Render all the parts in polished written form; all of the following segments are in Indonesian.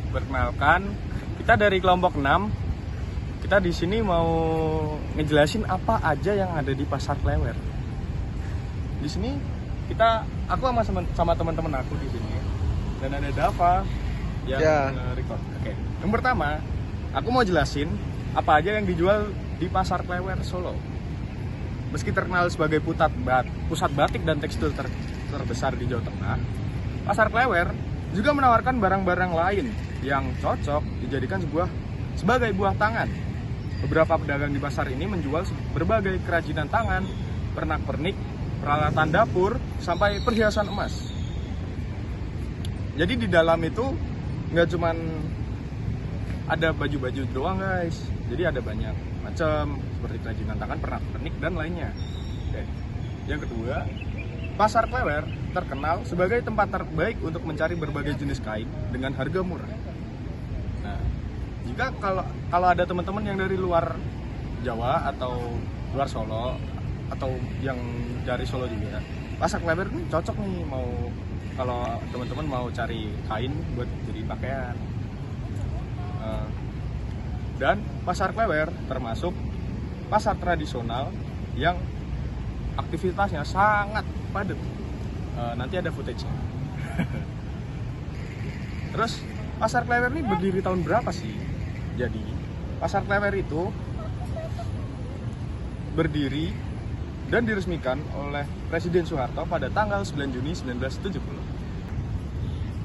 Perkenalkan, kita dari kelompok 6. Kita di sini mau ngejelasin apa aja yang ada di Pasar Klewer. Di sini aku sama teman-teman aku di sini, dan ada Dava yang record. Oke. Yang pertama, aku mau jelasin apa aja yang dijual di Pasar Klewer Solo. Meski terkenal sebagai pusat batik dan tekstil terbesar di Jawa Tengah, Pasar Klewer juga menawarkan barang-barang lain yang cocok dijadikan sebagai buah tangan. Beberapa pedagang di pasar ini menjual berbagai kerajinan tangan, pernak-pernik, peralatan dapur, sampai perhiasan emas. Jadi di dalam itu nggak cuman ada baju-baju doang guys, jadi ada banyak macam seperti kerajinan tangan, pernak-pernik, dan lainnya. Oke. Yang kedua, Pasar Klewer terkenal sebagai tempat terbaik untuk mencari berbagai jenis kain dengan harga murah. Nah, jika kalau ada teman-teman yang dari luar Jawa atau luar Solo atau yang dari Solo juga, Pasar Klewer ini cocok nih kalau teman-teman mau cari kain buat jadi pakaian. Dan Pasar Klewer termasuk pasar tradisional yang aktivitasnya sangat padat. Nanti ada footage-nya. Terus Pasar Klewer ini berdiri tahun berapa sih? Jadi Pasar Klewer itu berdiri dan diresmikan oleh Presiden Soeharto pada tanggal 9 Juni 1970.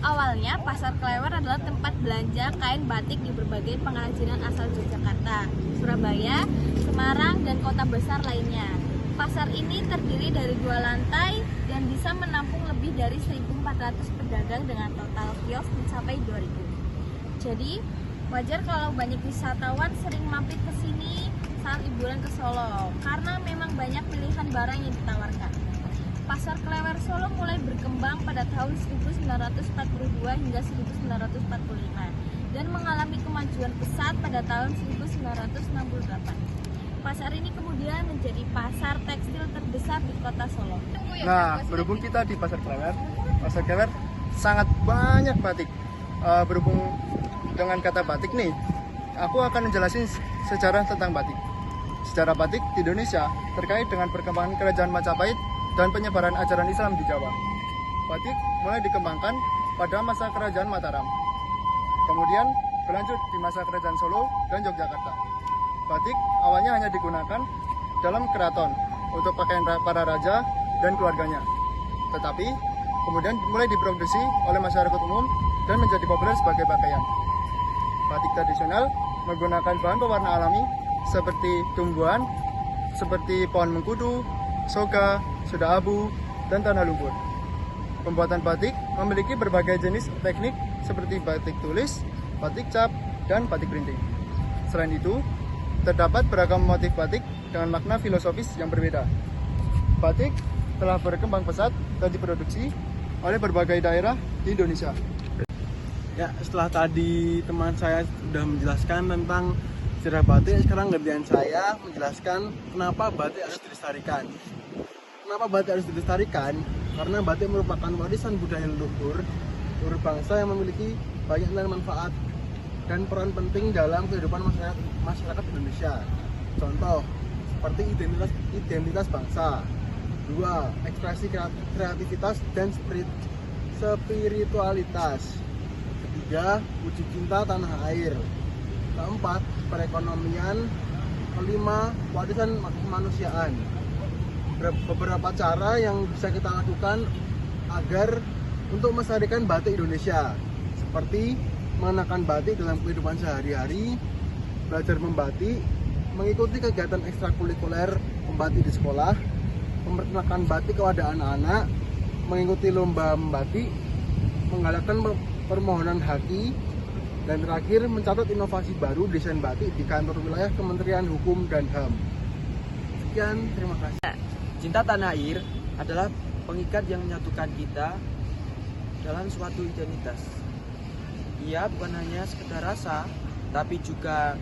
Awalnya, Pasar Klewer adalah tempat belanja kain batik di berbagai pengrajinan asal Yogyakarta, Surabaya, Semarang, dan kota besar lainnya. Pasar ini terdiri dari 2 lantai dan bisa menampung lebih dari 1.400 pedagang dengan total kios mencapai 2.000. Jadi, wajar kalau banyak wisatawan sering mampir ke sini saat liburan ke Solo, karena memang banyak pilihan barang yang ditawarkan. Pasar Klewer Solo mulai berkembang pada tahun 1942 hingga 1945 dan mengalami kemajuan pesat pada tahun 1968. Pasar ini kemudian menjadi pasar tekstil terbesar di kota Solo. Nah, berhubung kita di Pasar Klewer sangat banyak batik. Berhubung dengan kata batik nih, aku akan menjelasin sejarah tentang batik. Sejarah batik di Indonesia terkait dengan perkembangan Kerajaan Majapahit dan penyebaran ajaran Islam di Jawa. Batik mulai dikembangkan pada masa Kerajaan Mataram. Kemudian berlanjut di masa Kerajaan Solo dan Yogyakarta. Batik awalnya hanya digunakan dalam keraton untuk pakaian para raja dan keluarganya. Tetapi kemudian mulai diproduksi oleh masyarakat umum dan menjadi populer sebagai pakaian. Batik tradisional menggunakan bahan pewarna alami seperti tumbuhan, seperti pohon mengkudu, soga, soda abu, dan tanah lumpur. Pembuatan batik memiliki berbagai jenis teknik seperti batik tulis, batik cap, dan batik printing. Selain itu, terdapat beragam motif batik dengan makna filosofis yang berbeda. Batik telah berkembang pesat dan diproduksi oleh berbagai daerah di Indonesia. Ya, setelah tadi teman saya sudah menjelaskan tentang sejarah batik, sekarang gantian saya menjelaskan kenapa batik harus dilestarikan. Kenapa batik harus dilestarikan? Karena batik merupakan warisan budaya leluhur bangsa yang memiliki banyak nilai manfaat dan peran penting dalam kehidupan masyarakat Indonesia. Contoh, seperti identitas bangsa. 2. Ekspresi kreativitas dan spiritualitas. 3. Wujud cinta tanah air. 4. Perekonomian. 5. Warisan kemanusiaan. Beberapa cara yang bisa kita lakukan agar untuk melestarikan batik Indonesia, seperti mengenakan batik dalam kehidupan sehari-hari, belajar membatik, mengikuti kegiatan ekstrakurikuler membatik di sekolah, memperkenalkan batik kepada anak-anak, mengikuti lomba membatik, menggalakkan permohonan haki, dan terakhir mencatat inovasi baru desain batik di kantor wilayah Kementerian Hukum dan HAM. Sekian, terima kasih. Cinta tanah air adalah pengikat yang menyatukan kita dalam suatu identitas. Ia bukan hanya sekedar rasa, tapi juga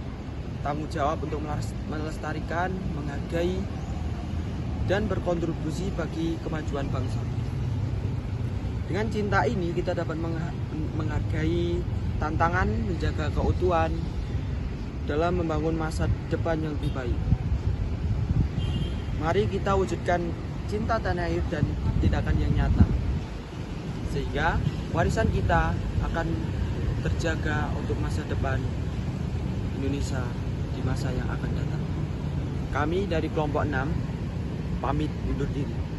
tanggung jawab untuk melestarikan, menghargai, dan berkontribusi bagi kemajuan bangsa. Dengan cinta ini kita dapat menghargai tantangan menjaga keutuhan dalam membangun masa depan yang lebih baik. Mari kita wujudkan cinta tanah air dan tindakan yang nyata, sehingga warisan kita akan terjaga untuk masa depan Indonesia di masa yang akan datang. Kami dari kelompok 6 pamit undur diri.